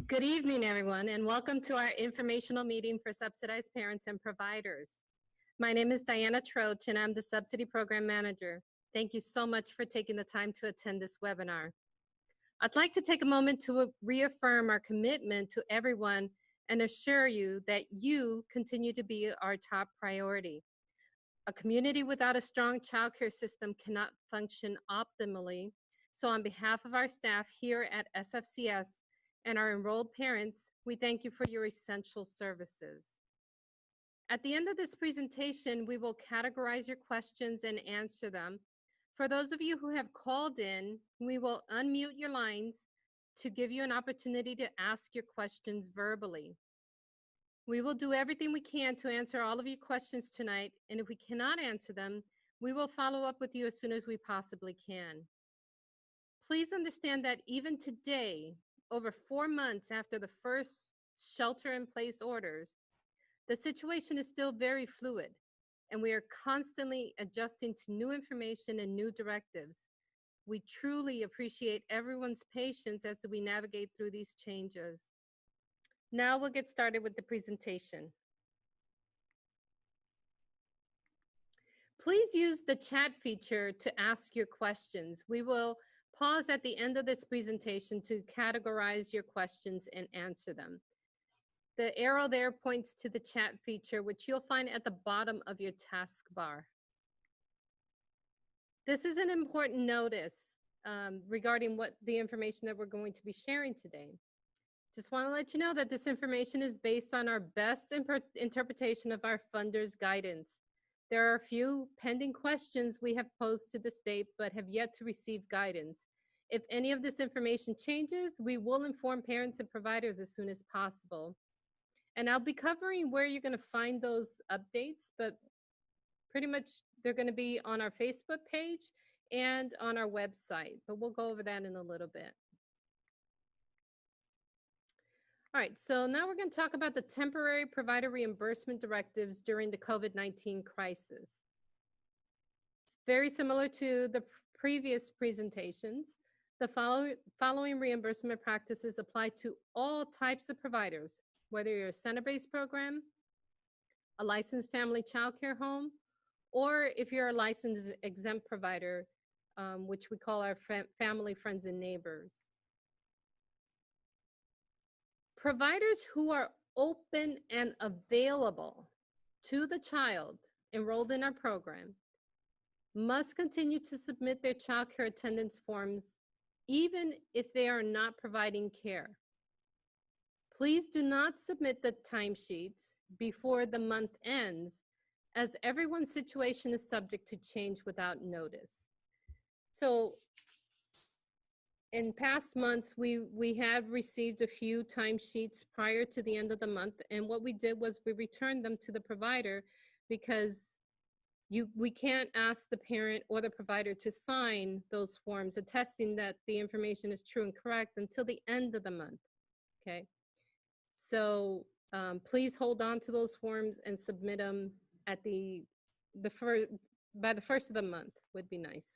Good evening, everyone, and welcome to our informational meeting for subsidized parents and providers. My name is Diana Troach, and I'm the Subsidy Program Manager. Thank you so much for taking the time to attend this webinar. I'd like to take a moment to reaffirm our commitment to everyone and assure you that you continue to be our top priority. A community without a strong childcare system cannot function optimally. So on behalf of our staff here at SFCS and our enrolled parents, we thank you for your essential services. At the end of this presentation, we will categorize your questions and answer them. For those of you who have called in, we will unmute your lines to give you an opportunity to ask your questions verbally. We will do everything we can to answer all of your questions tonight, and if we cannot answer them, we will follow up with you as soon as we possibly can. Please understand that even today, over 4 months after the first shelter-in-place orders, the situation is still very fluid, and we are constantly adjusting to new information and new directives. We truly appreciate everyone's patience as we navigate through these changes. Now we'll get started with the presentation. Please use the chat feature to ask your questions. We will pause at the end of this presentation to categorize your questions and answer them. The arrow there points to the chat feature, which you'll find at the bottom of your taskbar. This is an important notice regarding what the information that we're going to be sharing today. Just want to let you know that this information is based on our best interpretation of our funders' guidance. There are a few pending questions we have posed to the state, but have yet to receive guidance. If any of this information changes, we will inform parents and providers as soon as possible. And I'll be covering where you're going to find those updates, but pretty much they're going to be on our Facebook page and on our website, but we'll go over that in a little bit. All right, so now we're going to talk about the temporary provider reimbursement directives during the COVID-19 crisis. It's very similar to the previous presentations. The following reimbursement practices apply to all types of providers, whether you're a center-based program, a licensed family child care home, or if you're a licensed exempt provider, which we call our family, friends, and neighbors. Providers who are open and available to the child enrolled in our program must continue to submit their child care attendance forms even if they are not providing care. Please do not submit the timesheets before the month ends, as everyone's situation is subject to change without notice. So in past months, we have received a few timesheets prior to the end of the month, and what we did was we returned them to the provider because we can't ask the parent or the provider to sign those forms attesting that the information is true and correct until the end of the month, okay? So please hold on to those forms and submit them at by the first of the month would be nice.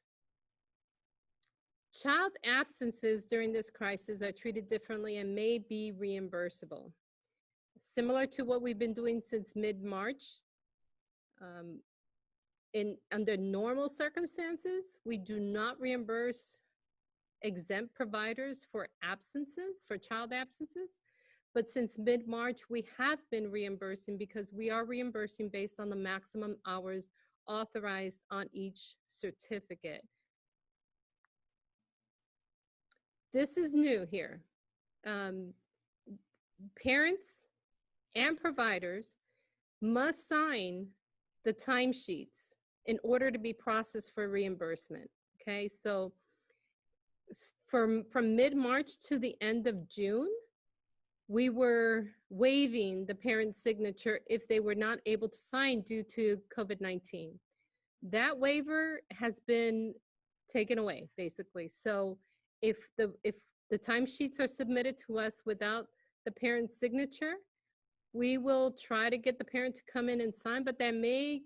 Child absences during this crisis are treated differently and may be reimbursable. Similar to what we've been doing since mid-March, under normal circumstances, we do not reimburse exempt providers for absences, for child absences. But since mid-March, we have been reimbursing because we are reimbursing based on the maximum hours authorized on each certificate. This is new here. Parents and providers must sign the timesheets in order to be processed for reimbursement, okay? So from mid-March to the end of June, we were waiving the parent's signature if they were not able to sign due to COVID-19. That waiver has been taken away, basically. So if the timesheets are submitted to us without the parent's signature, we will try to get the parent to come in and sign, but that may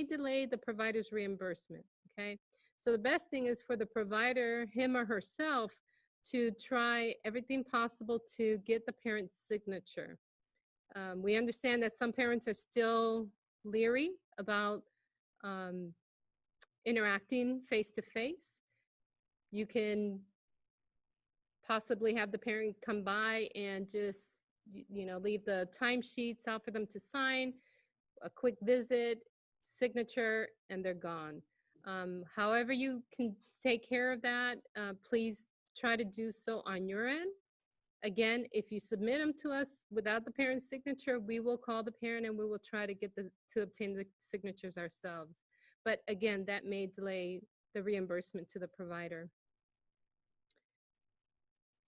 delay the provider's reimbursement, okay? So the best thing is for the provider, him or herself, to try everything possible to get the parent's signature. We understand that some parents are still leery about interacting face to face. You can possibly have the parent come by and just, leave the timesheets out for them to sign, a quick visit, signature, and they're gone. However you can take care of that, please try to do so on your end. Again, if you submit them to us without the parent's signature, we will call the parent and we will try to to obtain the signatures ourselves. But again, that may delay the reimbursement to the provider.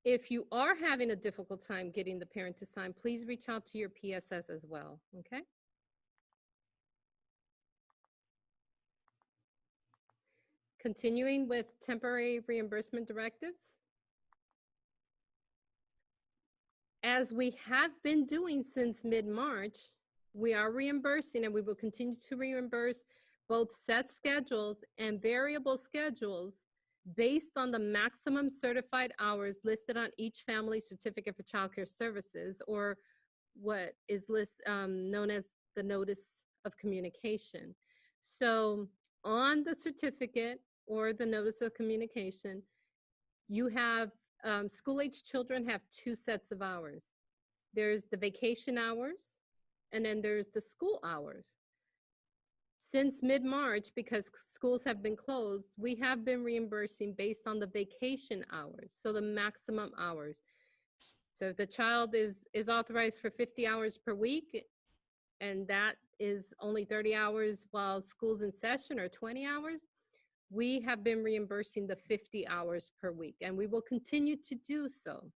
If you are having a difficult time getting the parent to sign, please reach out to your PSS as well, okay? Continuing with temporary reimbursement directives. As we have been doing since mid-March, we are reimbursing and we will continue to reimburse both set schedules and variable schedules based on the maximum certified hours listed on each family certificate for child care services, or what is known as the notice of communication. So on the certificate or the notice of communication, you have school-age children have two sets of hours. There's the vacation hours, and then there's the school hours. Since mid-March, because schools have been closed, we have been reimbursing based on the vacation hours, so the maximum hours. So if the child is authorized for 50 hours per week, and that is only 30 hours while school's in session, or 20 hours, we have been reimbursing the 50 hours per week, and we will continue to do so.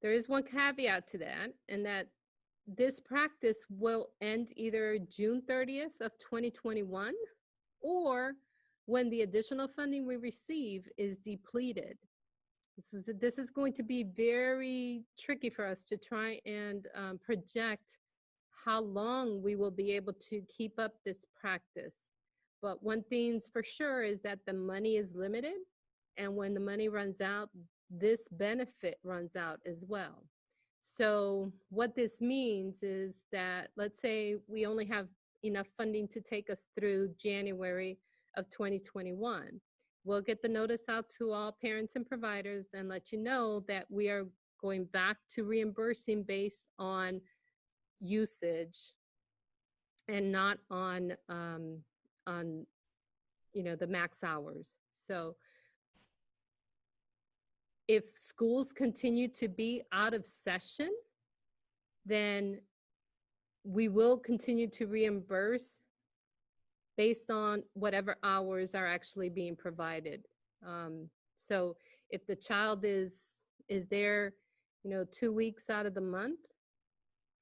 There is one caveat to that, and that this practice will end either June 30th of 2021 or when the additional funding we receive is depleted. This is going to be very tricky for us to try and project how long we will be able to keep up this practice. But one thing's for sure is that the money is limited, and when the money runs out, this benefit runs out as well. So what this means is that, let's say we only have enough funding to take us through January of 2021. We'll get the notice out to all parents and providers and let you know that we are going back to reimbursing based on usage and not on the max hours. So if schools continue to be out of session, then we will continue to reimburse based on whatever hours are actually being provided. So if the child is there, 2 weeks out of the month,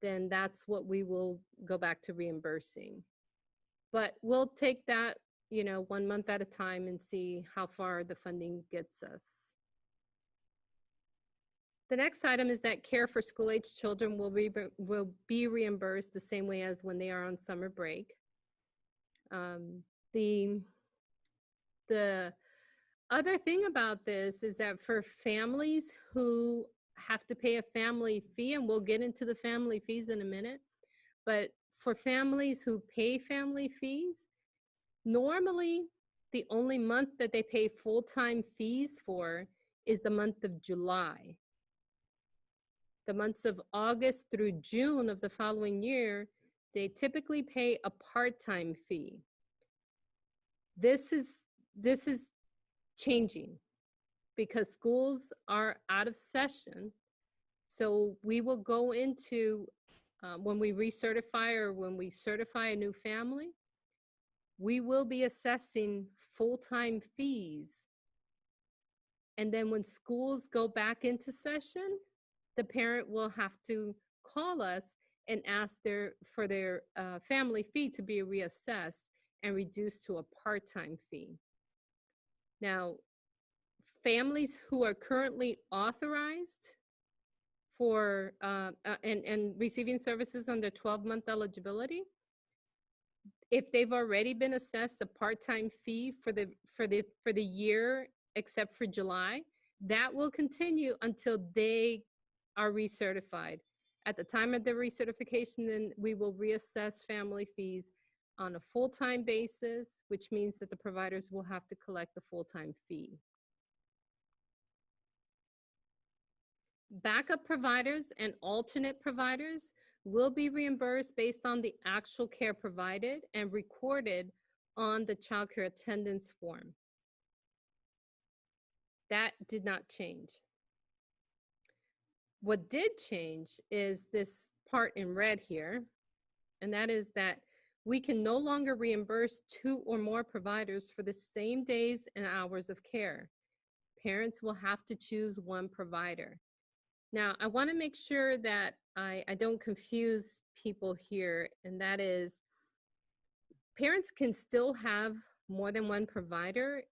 then that's what we will go back to reimbursing. But we'll take that, 1 month at a time and see how far the funding gets us. The next item is that care for school-age children will be reimbursed the same way as when they are on summer break. The other thing about this is that for families who have to pay a family fee, and we'll get into the family fees in a minute, but for families who pay family fees, normally the only month that they pay full-time fees for is the month of July. The months of August through June of the following year, they typically pay a part-time fee. This is changing because schools are out of session. So we will go into, when we recertify or when we certify a new family, we will be assessing full-time fees. And then when schools go back into session, the parent will have to call us and ask for their family fee to be reassessed and reduced to a part-time fee. Now, families who are currently authorized for and receiving services under 12-month eligibility, if they've already been assessed a part-time fee for the year except for July. That will continue until they are recertified. At the time of the recertification, then we will reassess family fees on a full-time basis, which means that the providers will have to collect the full-time fee. Backup providers and alternate providers will be reimbursed based on the actual care provided and recorded on the child care attendance form. That did not change. What did change is this part in red here, and that is that we can no longer reimburse 2 or more providers for the same days and hours of care. Parents will have to choose one provider. Now, I want to make sure that I don't confuse people here, and that is parents can still have more than one provider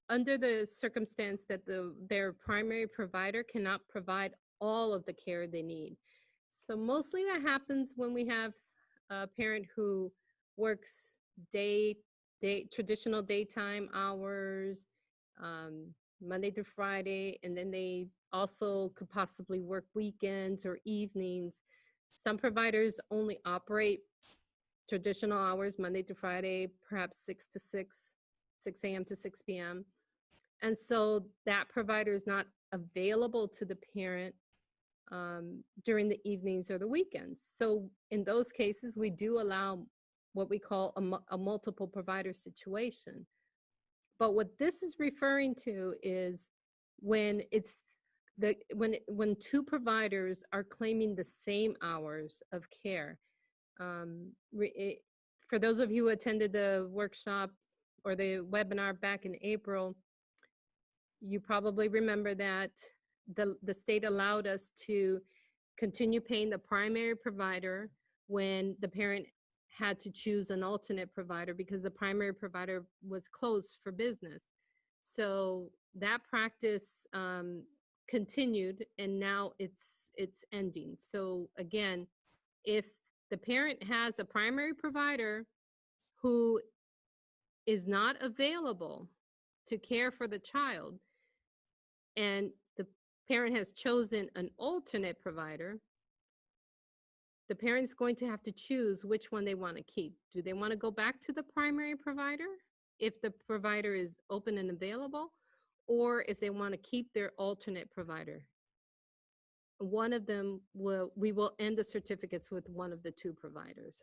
under the circumstance that their primary provider cannot provide all of the care they need. So mostly that happens when we have a parent who works traditional daytime hours, Monday through Friday, and then they also could possibly work weekends or evenings. Some providers only operate traditional hours, Monday through Friday, perhaps 6 a.m. to 6 p.m. And so that provider is not available to the parent during the evenings or the weekends. So in those cases, we do allow what we call a multiple provider situation. But what this is referring to is when when 2 providers are claiming the same hours of care. For those of you who attended the workshop or the webinar back in April, you probably remember that the state allowed us to continue paying the primary provider when the parent had to choose an alternate provider because the primary provider was closed for business. So that practice continued, and now it's ending. So again, if the parent has a primary provider who is not available to care for the child, and the parent has chosen an alternate provider, the parent is going to have to choose which one they want to keep. Do they want to go back to the primary provider if the provider is open and available, or if they want to keep their alternate provider? One of them we will end the certificates with one of the 2 providers.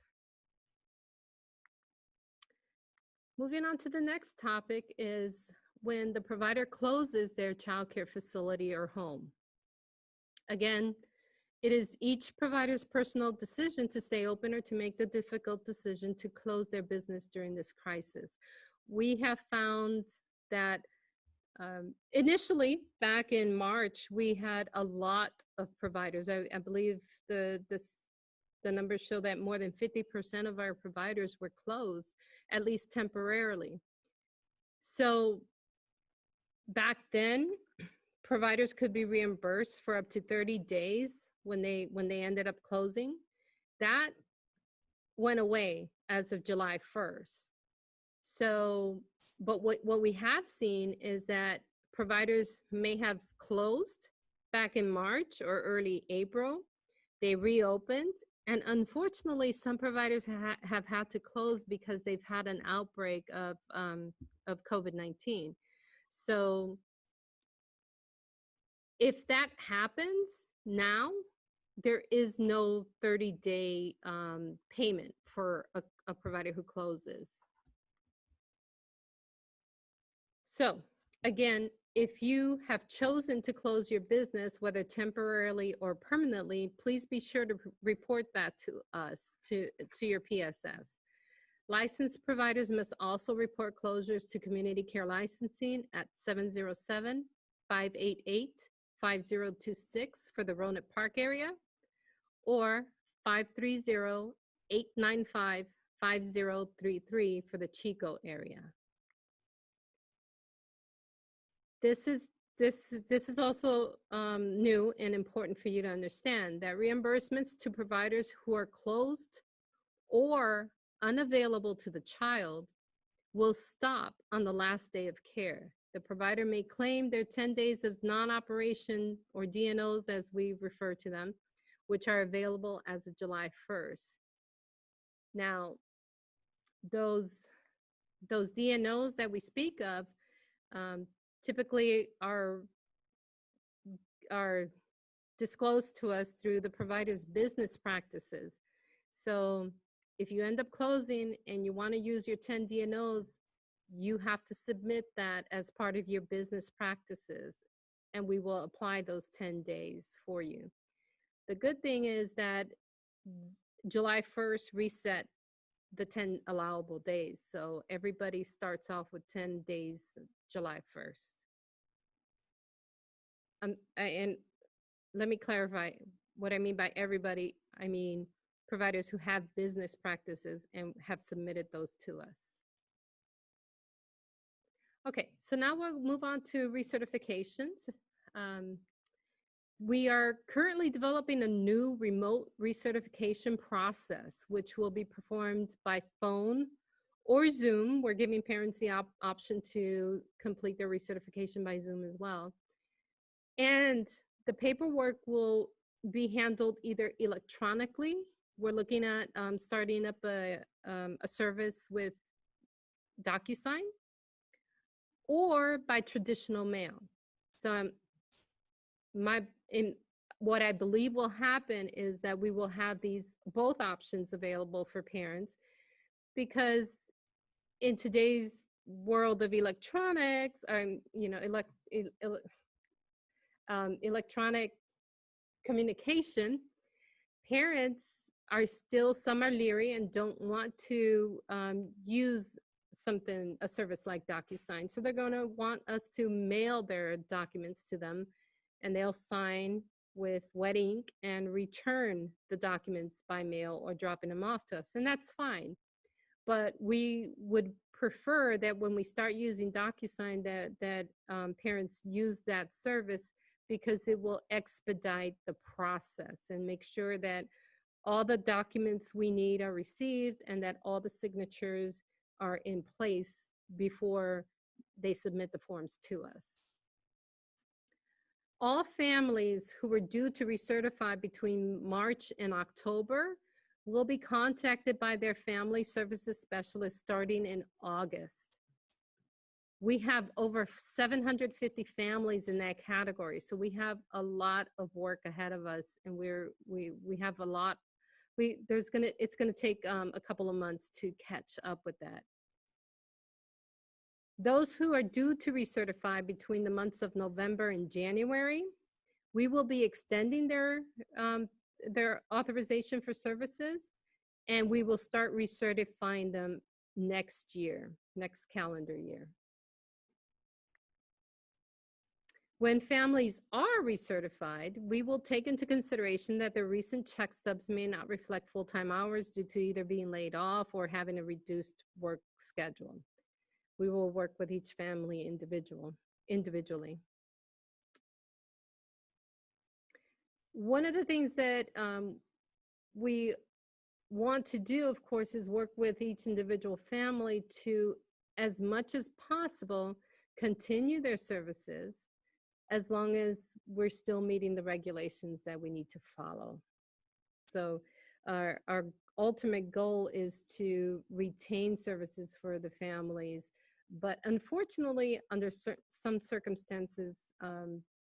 Moving on to the next topic is when the provider closes their childcare facility or home. Again, it is each provider's personal decision to stay open or to make the difficult decision to close their business during this crisis. We have found that initially, back in March, we had a lot of providers. I believe the numbers show that more than 50% of our providers were closed, at least temporarily. So back then, providers could be reimbursed for up to 30 days when they ended up closing. That went away as of July 1st. So, but what we have seen is that providers may have closed back in March or early April. They reopened, and unfortunately, some providers have had to close because they've had an outbreak of COVID-19. So if that happens now, there is no 30-day payment for a provider who closes. So again, if you have chosen to close your business, whether temporarily or permanently, please be sure to report that to us, to your PSS. Licensed providers must also report closures to Community Care Licensing at 707-588-5026 for the Roanoke Park area, or 530-895-5033 for the Chico area. This is also new and important for you to understand that reimbursements to providers who are closed or unavailable to the child will stop on the last day of care. The provider may claim their 10 days of non-operation or DNOs as we refer to them, which are available as of July 1st. Now, those DNOs that we speak of typically are disclosed to us through the provider's business practices. So if you end up closing and you want to use your 10 DNOs, you have to submit that as part of your business practices, and we will apply those 10 days for you. The good thing is that July 1st reset the 10 allowable days. So everybody starts off with 10 days July 1st. And let me clarify what I mean by everybody. I mean providers who have business practices and have submitted those to us. Okay, so now we'll move on to recertifications. We are currently developing a new remote recertification process, which will be performed by phone or Zoom. We're giving parents the option to complete their recertification by Zoom as well. And the paperwork will be handled either electronically. We're looking at starting up a service with DocuSign, or by traditional mail. So what I believe will happen is that we will have both options available for parents, because in today's world of electronics, electronic communication, parents are still, some are leery and don't want to use a service like DocuSign. So they're going to want us to mail their documents to them, and they'll sign with wet ink and return the documents by mail or dropping them off to us. And that's fine. But we would prefer that when we start using DocuSign that parents use that service, because it will expedite the process and make sure that all the documents we need are received and that all the signatures are in place before they submit the forms to us. All families who were due to recertify between March and October will be contacted by their family services specialist starting in August. We have over 750 families in that category, so we have a lot of work ahead of us, and we have a lot. It's gonna take a couple of months to catch up with that. Those who are due to recertify between the months of November and January, we will be extending their authorization for services, and we will start recertifying them next calendar year. When families are recertified, we will take into consideration that their recent check stubs may not reflect full-time hours due to either being laid off or having a reduced work schedule. We will work with each family individually. One of the things that we want to do, of course, is work with each individual family to, as much as possible, continue their services, as long as we're still meeting the regulations that we need to follow. So our ultimate goal is to retain services for the families, but unfortunately, under some circumstances,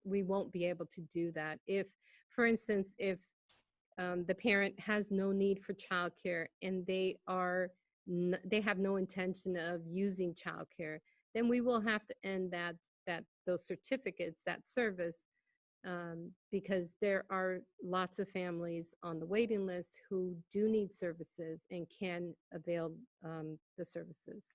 we won't be able to do that. If, for instance, if the parent has no need for childcare and they have no intention of using childcare, then we will have to end those certificates, that service, because there are lots of families on the waiting list who do need services and can avail the services.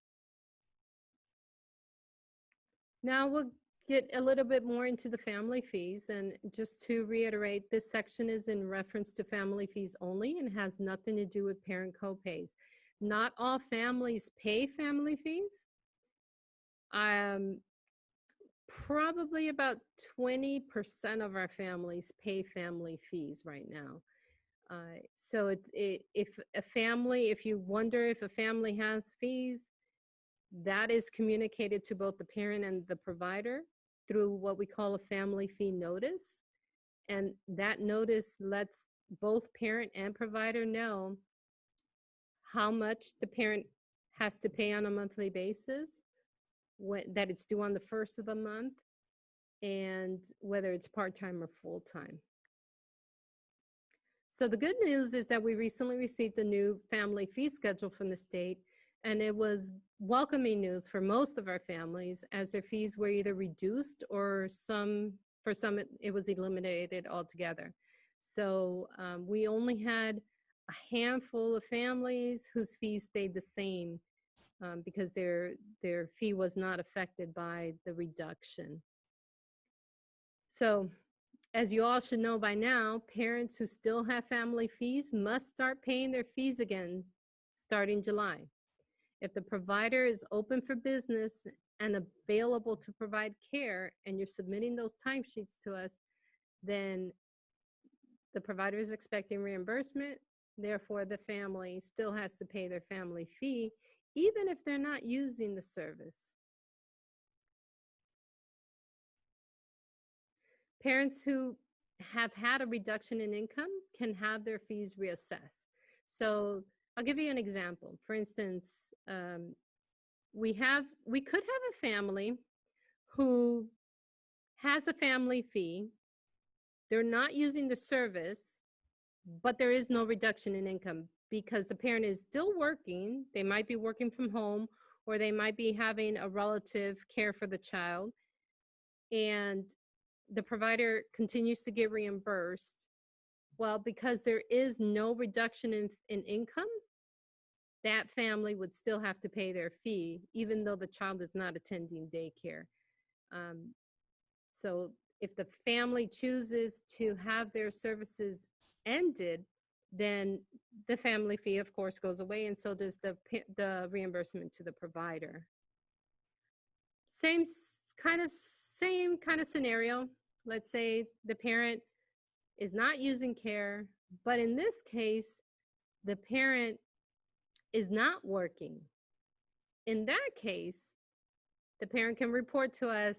Now we'll get a little bit more into the family fees, and just to reiterate, this section is in reference to family fees only and has nothing to do with parent co-pays. Not all families pay family fees. Probably about 20% of our families pay family fees right now. So if you wonder if a family has fees, That is communicated to both the parent and the provider through what we call a family fee notice. And that notice lets both parent and provider know how much the parent has to pay on a monthly basis, that it's due on the first of the month, and whether it's part-time or full-time. So the good news is that we recently received a new family fee schedule from the state, and it was welcoming news for most of our families, as their fees were either reduced or for some it was eliminated altogether. So we only had a handful of families whose fees stayed the same because their fee was not affected by the reduction. So as you all should know by now, parents who still have family fees must start paying their fees again starting July. If the provider is open for business and available to provide care, and you're submitting those timesheets to us, then the provider is expecting reimbursement. Therefore, the family still has to pay their family fee, even if they're not using the service. Parents who have had a reduction in income can have their fees reassessed. So I'll give you an example. For instance, we could have a family who has a family fee. They're not using the service, but there is no reduction in income because the parent is still working. They might be working from home, or they might be having a relative care for the child, and the provider continues to get reimbursed. Well, because there is no reduction in income, that family would still have to pay their fee, even though the child is not attending daycare. So if the family chooses to have their services ended, then the family fee, of course, goes away, and so does the reimbursement to the provider. Same kind of scenario. Let's say the parent is not using care, but in this case, the parent is not working. In that case, the parent can report to us,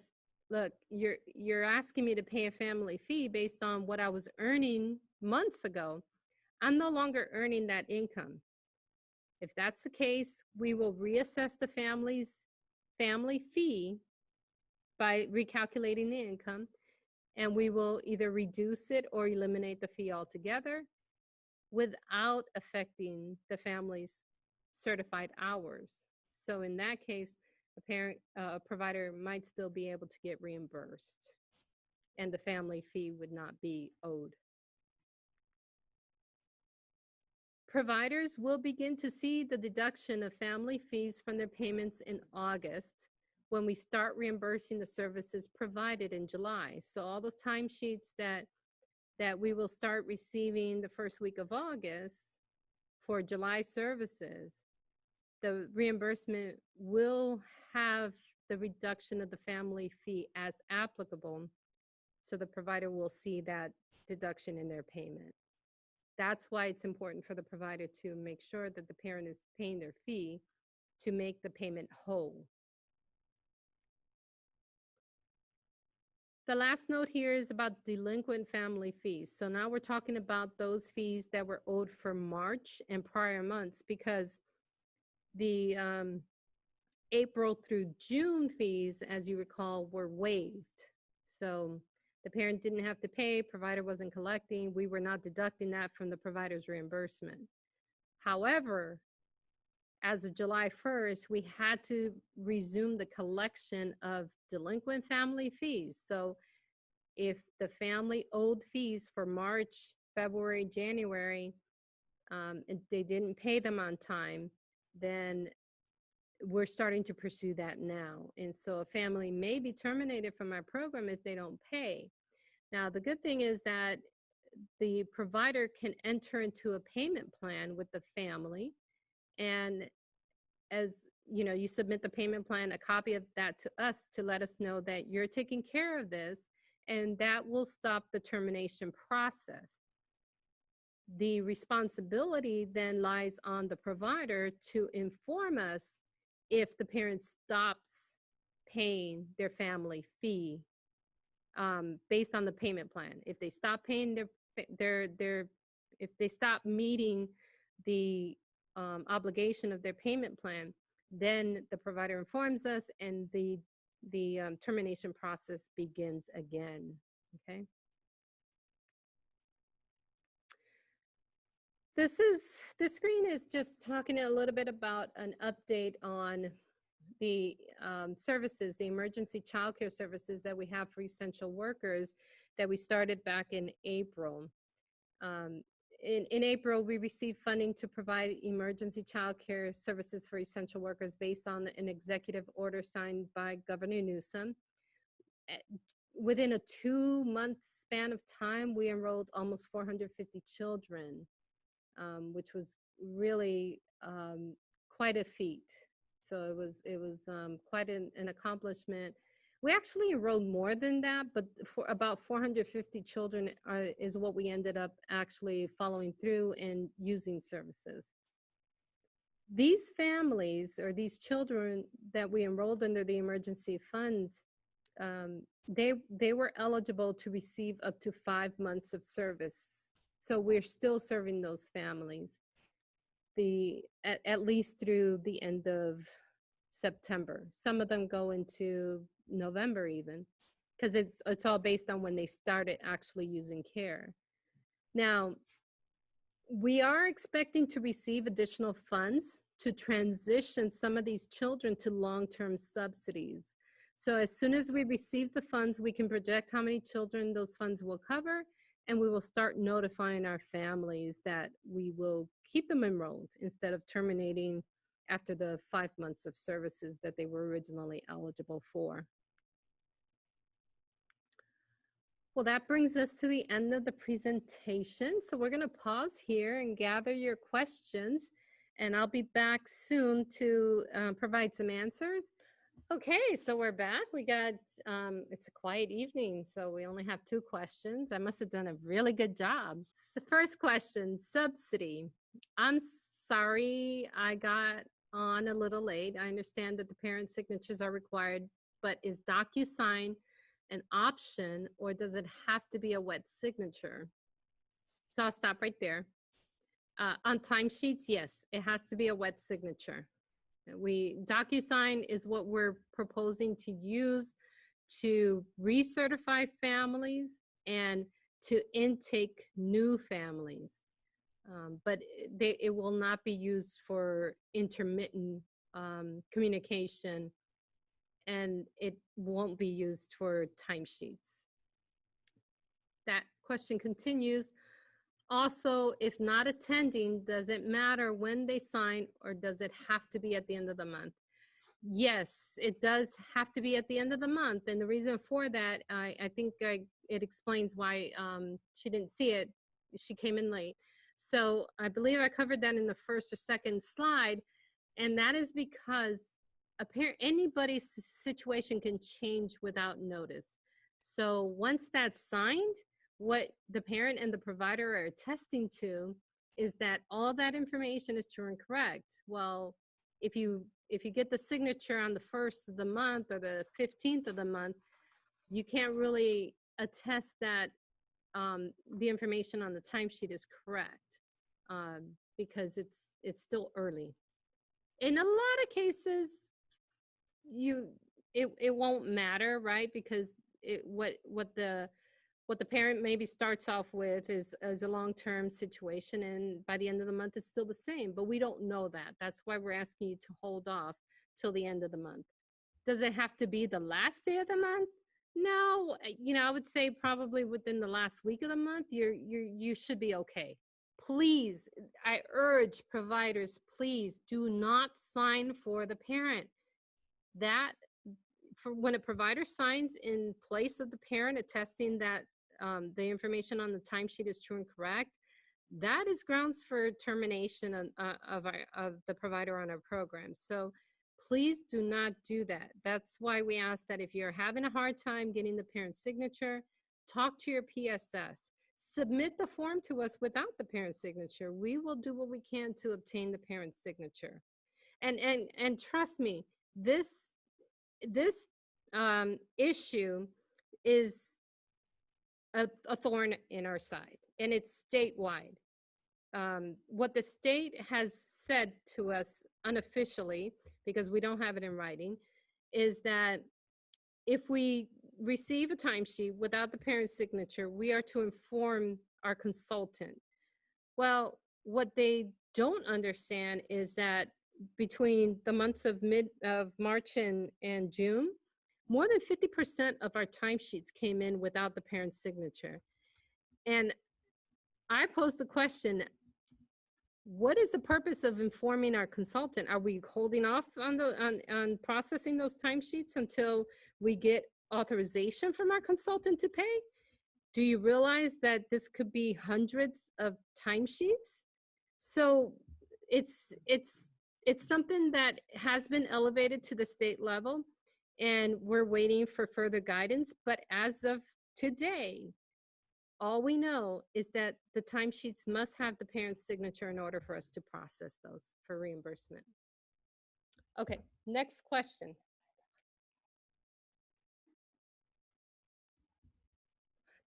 look, you're asking me to pay a family fee based on what I was earning months ago. I'm no longer earning that income. If that's the case, we will reassess the family's family fee by recalculating the income, and we will either reduce it or eliminate the fee altogether without affecting the family's certified hours. So in that case, a provider might still be able to get reimbursed, and the family fee would not be owed. Providers will begin to see the deduction of family fees from their payments in August, when we start reimbursing the services provided in July. So all those timesheets that we will start receiving the first week of August for July services, the reimbursement will have the reduction of the family fee as applicable, so the provider will see that deduction in their payment. That's why it's important for the provider to make sure that the parent is paying their fee to make the payment whole. The last note here is about delinquent family fees. So now we're talking about those fees that were owed for March and prior months, because the April through June fees, as you recall, were waived. So the parent didn't have to pay, provider wasn't collecting, we were not deducting that from the provider's reimbursement. However, as of July 1st, we had to resume the collection of delinquent family fees. So if the family owed fees for March, February, January, and they didn't pay them on time, then we're starting to pursue that now. And so a family may be terminated from our program if they don't pay. Now, the good thing is that the provider can enter into a payment plan with the family, and as you know, you submit the payment plan, a copy of that to us to let us know that you're taking care of this, and that will stop the termination process. The responsibility then lies on the provider to inform us if the parent stops paying their family fee based on the payment plan. If they stop paying their if they stop meeting the obligation of their payment plan, then the provider informs us and the termination process begins again. Okay. This screen is just talking a little bit about an update on the services, the emergency childcare services that we have for essential workers that we started back in April. In April, we received funding to provide emergency childcare services for essential workers based on an executive order signed by Governor Newsom. Within a 2-month span of time, we enrolled almost 450 children, which was really quite a feat. So it was quite an accomplishment. We actually enrolled more than that, but for about 450 children is what we ended up actually following through and using services. These families or these children that we enrolled under the emergency funds, they were eligible to receive up to 5 months of service. So we're still serving those families at least through the end of September. Some of them go into November even, because it's all based on when they started actually using care. Now, we are expecting to receive additional funds to transition some of these children to long-term subsidies. So as soon as we receive the funds, we can project how many children those funds will cover, and we will start notifying our families that we will keep them enrolled instead of terminating after the 5 months of services that they were originally eligible for. Well, that brings us to the end of the presentation. So we're going to pause here and gather your questions, and I'll be back soon to provide some answers. Okay, so we're back. We got, it's a quiet evening, so we only have 2 questions. I must have done a really good job. The first question, subsidy. I'm sorry I got on a little late. I understand that the parent signatures are required, but is DocuSign an option, or does it have to be a wet signature? So I'll stop right there. On timesheets, yes, it has to be a wet signature. DocuSign is what we're proposing to use to recertify families and to intake new families. But it will not be used for intermittent communication, and it won't be used for timesheets. That question continues. Also, if not attending, does it matter when they sign, or does it have to be at the end of the month? Yes, it does have to be at the end of the month. And the reason for that, I think it explains why she didn't see it. She came in late. So I believe I covered that in the first or second slide. And that is because anybody's situation can change without notice. So once that's signed, what the parent and the provider are attesting to is that all that information is true and correct. Well, if you get the signature on the 1st of the month or the 15th of the month, you can't really attest that the information on the timesheet is correct because it's still early. In a lot of cases, it won't matter, right? Because what the parent maybe starts off with is a long-term situation, and by the end of the month it's still the same, but we don't know that. That's why we're asking you to hold off till the end of the month. Does it have to be the last day of the month? No, I would say probably within the last week of the month, you should be okay. Please, I urge providers, please do not sign for the parent. That for when a provider signs in place of the parent attesting that the information on the timesheet is true and correct, that is grounds for termination of the provider on our program. So please do not do that. That's why we ask that if you're having a hard time getting the parent's signature, talk to your PSS. Submit the form to us without the parent's signature. We will do what we can to obtain the parent's signature. And trust me, this issue is a thorn in our side, and it's statewide. What the state has said to us unofficially, because we don't have it in writing, is that if we receive a timesheet without the parent's signature, we are to inform our consultant. Well, what they don't understand is that between the months of March and June, more than 50% of our timesheets came in without the parent's signature. And I posed the question, what is the purpose of informing our consultant? Are we holding off on processing those timesheets until we get authorization from our consultant to pay? Do you realize that this could be hundreds of timesheets? So it's something that has been elevated to the state level, and we're waiting for further guidance. But as of today, all we know is that the timesheets must have the parent's signature in order for us to process those for reimbursement. Okay, next question.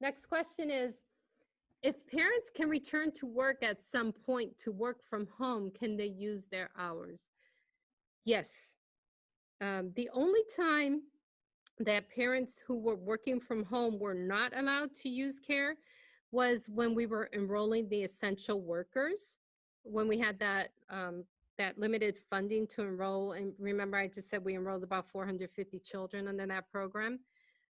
Next question is, if parents can return to work at some point to work from home, can they use their hours? Yes. The only time that parents who were working from home were not allowed to use care was when we were enrolling the essential workers, when we had that limited funding to enroll. And remember, I just said we enrolled about 450 children under that program.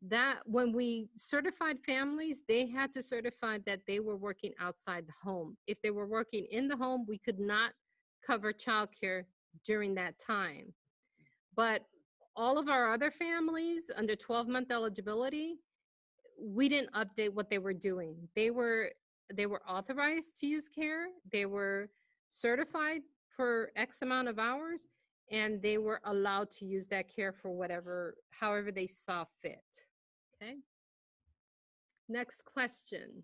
That when we certified families, they had to certify that they were working outside the home. If they were working in the home, we could not cover childcare during that time. But all of our other families under 12-month eligibility, we didn't update what they were doing. They were authorized to use care. They were certified for X amount of hours, and they were allowed to use that care for however they saw fit. Okay. Next question.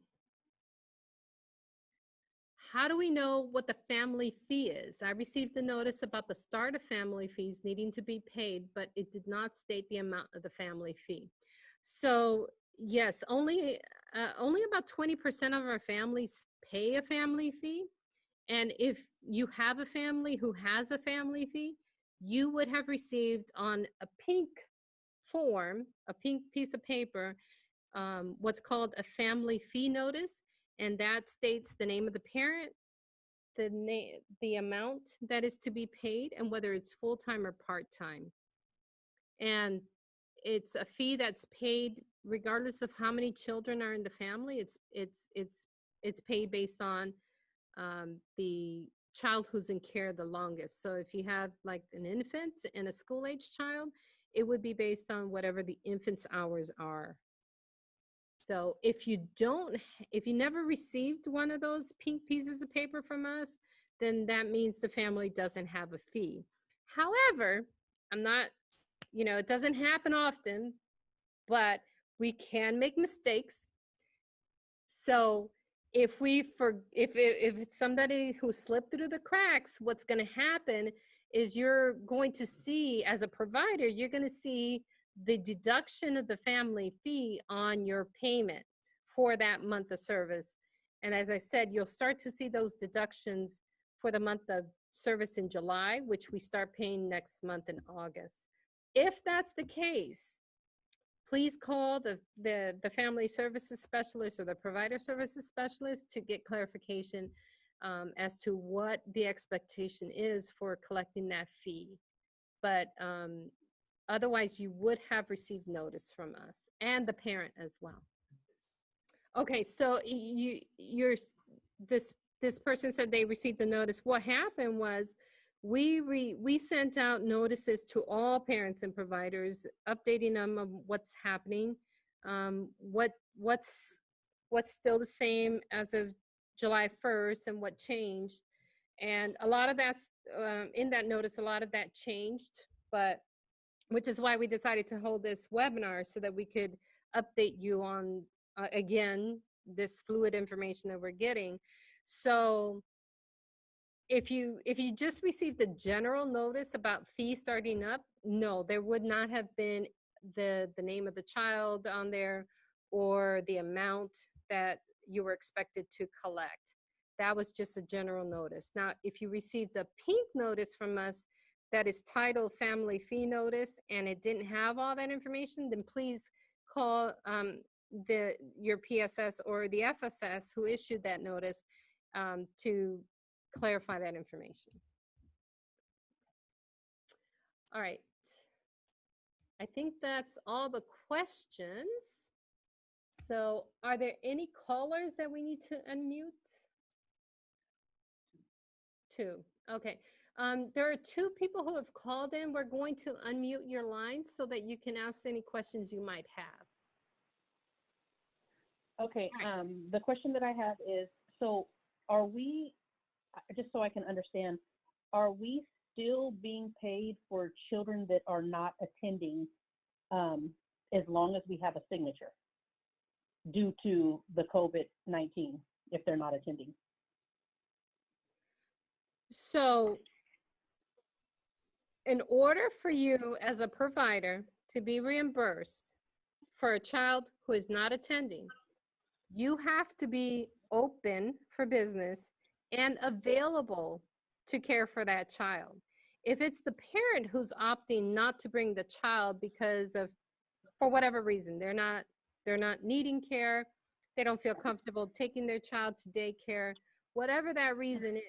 How do we know what the family fee is? I received a notice about the start of family fees needing to be paid, but it did not state the amount of the family fee. So yes, only about 20% of our families pay a family fee. And if you have a family who has a family fee, you would have received on a pink form, a pink piece of paper, what's called a family fee notice. And that states the name of the parent, the amount that is to be paid, and whether it's full-time or part-time. And it's a fee that's paid regardless of how many children are in the family. It's paid based on the child who's in care the longest. So if you have like an infant and a school-age child, it would be based on whatever the infant's hours are. So if you never received one of those pink pieces of paper from us, then that means the family doesn't have a fee. However, it doesn't happen often, but we can make mistakes. So if it's somebody who slipped through the cracks, what's going to happen is you're going to see, as a provider, you're going to see the deduction of the family fee on your payment for that month of service. And as I said, you'll start to see those deductions for the month of service in July, which we start paying next month in August. If that's the case, please call the family services specialist or the provider services specialist to get clarification as to what the expectation is for collecting that fee. But otherwise, you would have received notice from us and the parent as well. Okay, so this person said they received the notice. What happened was we sent out notices to all parents and providers, updating them on what's happening, what's still the same as of July 1st and what changed. And a lot of that's in that notice, a lot of that changed, but which is why we decided to hold this webinar so that we could update you on, again, this fluid information that we're getting. So if you just received a general notice about fee starting up, no, there would not have been the name of the child on there or the amount that you were expected to collect. That was just a general notice. Now, if you received a pink notice from us that is titled family fee notice and it didn't have all that information, then please call your PSS or the FSS who issued that notice to clarify that information. All right. I think that's all the questions. So are there any callers that we need to unmute? Two. Okay. There are two people who have called in. We're going to unmute your line so that you can ask any questions you might have. Okay. The question that I have is, so are we, just so I can understand, are we still being paid for children that are not attending as long as we have a signature due to the COVID-19 if they're not attending? So in order for you as a provider to be reimbursed for a child who is not attending, you have to be open for business and available to care for that child. If it's the parent who's opting not to bring the child because of, for whatever reason, they're not needing care, they don't feel comfortable taking their child to daycare, whatever that reason is,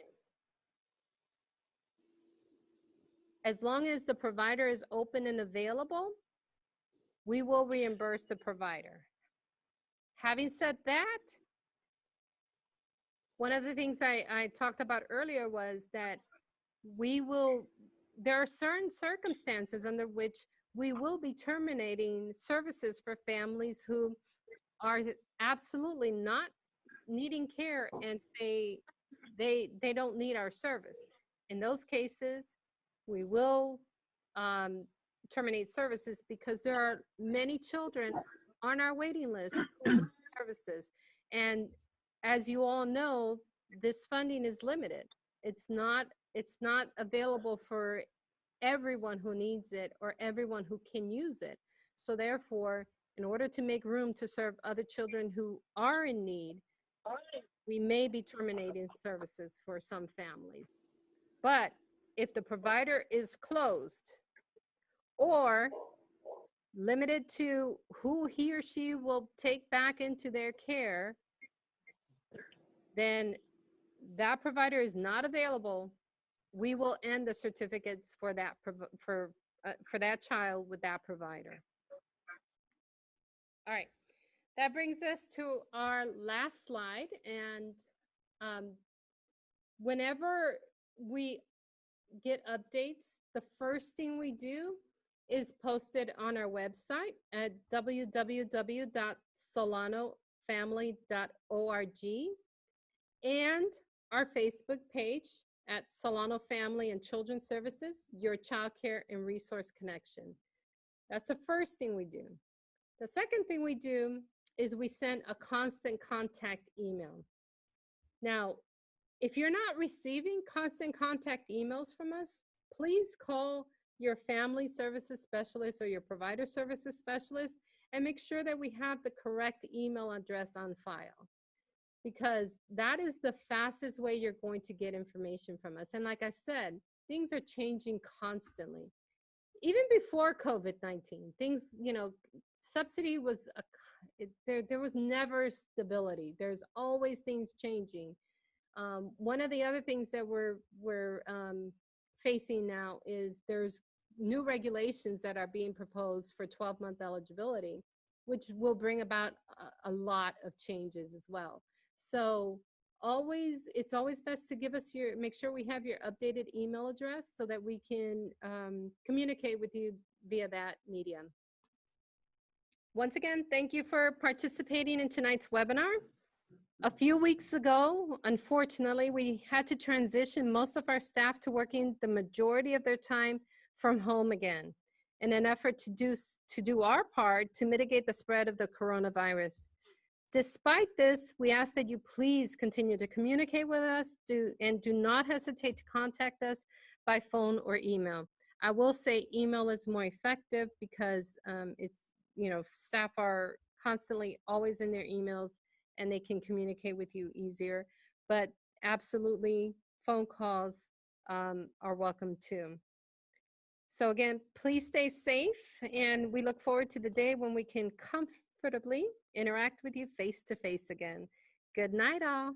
as long as the provider is open and available, we will reimburse the provider. Having said that, one of the things I talked about earlier was that there are certain circumstances under which we will be terminating services for families who are absolutely not needing care and they don't need our service. In those cases, we will terminate services because there are many children on our waiting list who need services. And as you all know, this funding is limited. It's not available for everyone who needs it or everyone who can use it. So therefore, in order to make room to serve other children who are in need, we may be terminating services for some families. But if the provider is closed or limited to who he or she will take back into their care, then that provider is not available. We will end the certificates for that child with that provider. All right, that brings us to our last slide. And whenever we get updates, the first thing we do is post it on our website at www.solanofamily.org and our Facebook page at Solano Family and Children's Services, your child care and resource connection. That's the first thing we do. The second thing we do is we send a constant contact email. Now, if you're not receiving constant contact emails from us, please call your family services specialist or your provider services specialist and make sure that we have the correct email address on file, because that is the fastest way you're going to get information from us. And like I said, things are changing constantly. Even before COVID-19, things, subsidy was, there was never stability. There's always things changing. One of the other things that we're facing now is there's new regulations that are being proposed for 12-month eligibility, which will bring about a lot of changes as well. So it's always best to make sure we have your updated email address so that we can communicate with you via that medium. Once again, thank you for participating in tonight's webinar. A few weeks ago, unfortunately, we had to transition most of our staff to working the majority of their time from home again in an effort to do our part to mitigate the spread of the coronavirus. Despite this, we ask that you please continue to communicate with us and do not hesitate to contact us by phone or email. I will say email is more effective because it's, staff are constantly always in their emails and they can communicate with you easier. But absolutely, phone calls are welcome too. So again, please stay safe, and we look forward to the day when we can comfortably interact with you face to face again. Good night, all.